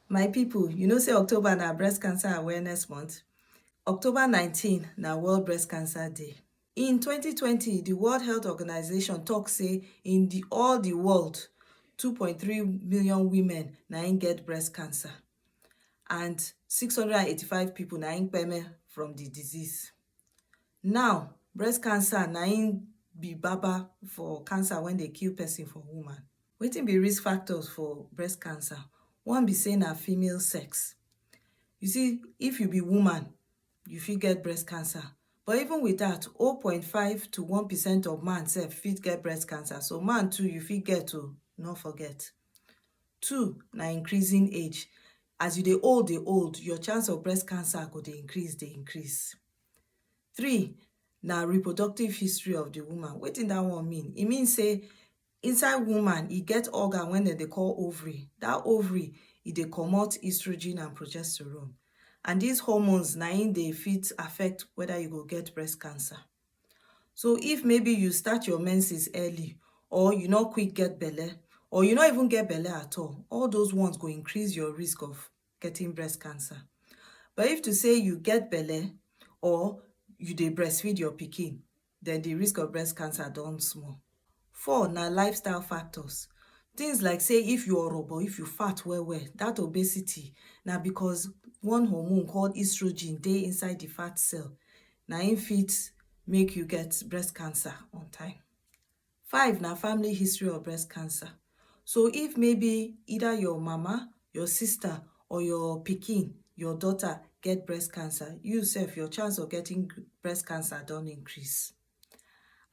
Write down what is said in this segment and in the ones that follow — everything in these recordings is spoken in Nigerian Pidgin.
My people, you know say October na breast cancer awareness month. October 19 na World Breast Cancer Day. In 2020, the World Health Organization talk say in all the world, 2.3 million women na im get breast cancer and 685 people na im kpeme from the disease. Now, breast cancer na im be baba for cancer when dey kill person for woman. Wetin be risk factors for breast cancer? One be say na female sex. You see, if you be woman, you fit get breast cancer. But even with that, 0.5 to 1% of man sef fit get breast cancer. So man too, you fit get o, no forget. 2 na increasing age. As you dey old, your chance of breast cancer go dey increase. 3 na reproductive history of the woman. Wetin that one mean? E mean say inside woman, e get organ wey dem dey call ovary. That ovary, e dey comot estrogen and progesterone. And these hormones na im dey fit affect whether you go get breast cancer. So if maybe you start your menses early, or you no quick get belle, or you no even get belle at all those ones go increase your risk of getting breast cancer. But if to say you get belle or you dey breastfeed your pikin, then the risk of breast cancer don small. 4 na lifestyle factors. Things like say if you orobo, if you fat well, that obesity na because one hormone called estrogen dey inside the fat cell. Na im fit make you get breast cancer on time. 5 na family history of breast cancer. So if maybe either your mama, your sister, or your pikin, your daughter get breast cancer, you sef, your chance of getting breast cancer don increase.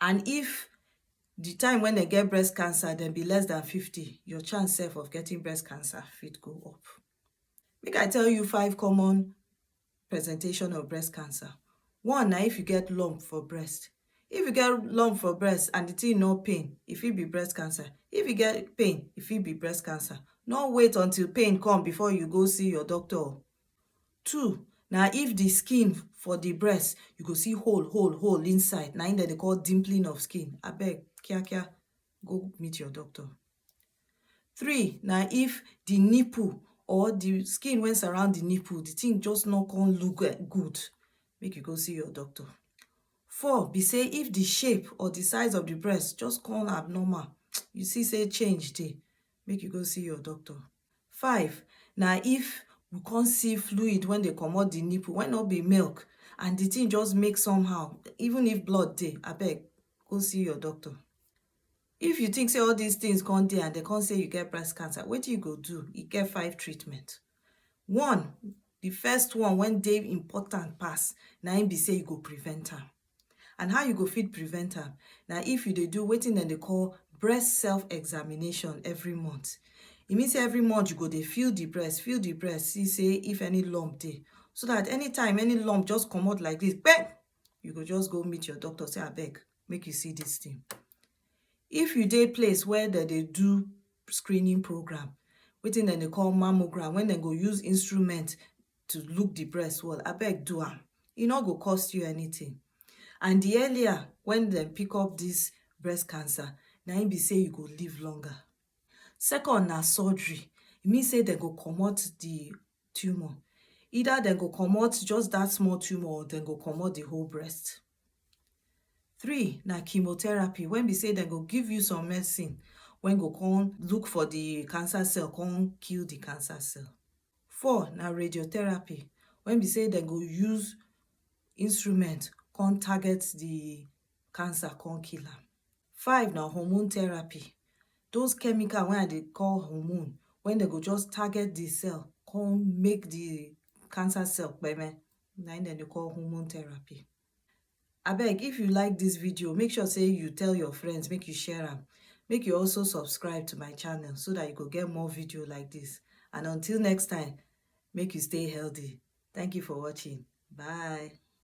And if the time when they get breast cancer, dem be less than 50, your chance sef of getting breast cancer fit go up. Make I tell you 5 common presentation of breast cancer. 1 na if you get lump for breast. If you get lump for breast and the thing no pain, e fit be breast cancer. If you get pain, e fit be breast cancer. No wait until pain come before you go see your doctor. 2 na if the skin for the breast, you go see hole inside. Na im dem dey call dimpling of skin. Abeg, kia, go meet your doctor. 3 na if the nipple or the skin wey surround the nipple, the thing just no come look good, make you go see your doctor. 4 be say if the shape or the size of the breast just come abnormal, you see say change dey, make you go see your doctor. 5 na if you come see fluid when dey comot the nipple, wey no be milk, and the thing just make somehow, even if blood dey, abeg, go see your doctor. If you think say all these things come dey and they come say you get breast cancer, wetin you go do? E get 5 treatment. 1, the first one when dey important pass, na im be say you go prevent am. And how you go fit prevent am? Na if you dey do wetin dem dey call breast self-examination every month. E mean say every month you go dey feel the breast, see say if any lump dey. So that anytime any lump just comot like this, bang, you go just go meet your doctor, say abeg, make you see this thing. If you dey place where dem dey do screening program, wetin dem dey call mammogram, when dem go use instrument to look the breast well, abeg do am. E no go cost you anything. And the earlier when dem pick up this breast cancer, na im be say you go live longer. 2nd na surgery. E mean say dem go comot the tumor. Either dem go comot just that small tumor or dem go comot the whole breast. 3 na chemotherapy, when be say dem go give you some medicine when go come look for the cancer cell, come kill the cancer cell. 4 na radiotherapy, when be say dem go use instrument come target the cancer, come kill am. 5 na hormone therapy. Those chemical wey I dey call hormone, when dem go just target the cell, come make the cancer cell kpeme, na im dem dey call hormone therapy. Abeg, if you like this video, make sure say you tell your friends, make you share am. Make you also subscribe to my channel so that you go get more video like this. And until next time, make you stay healthy. Thank you for watching. Bye.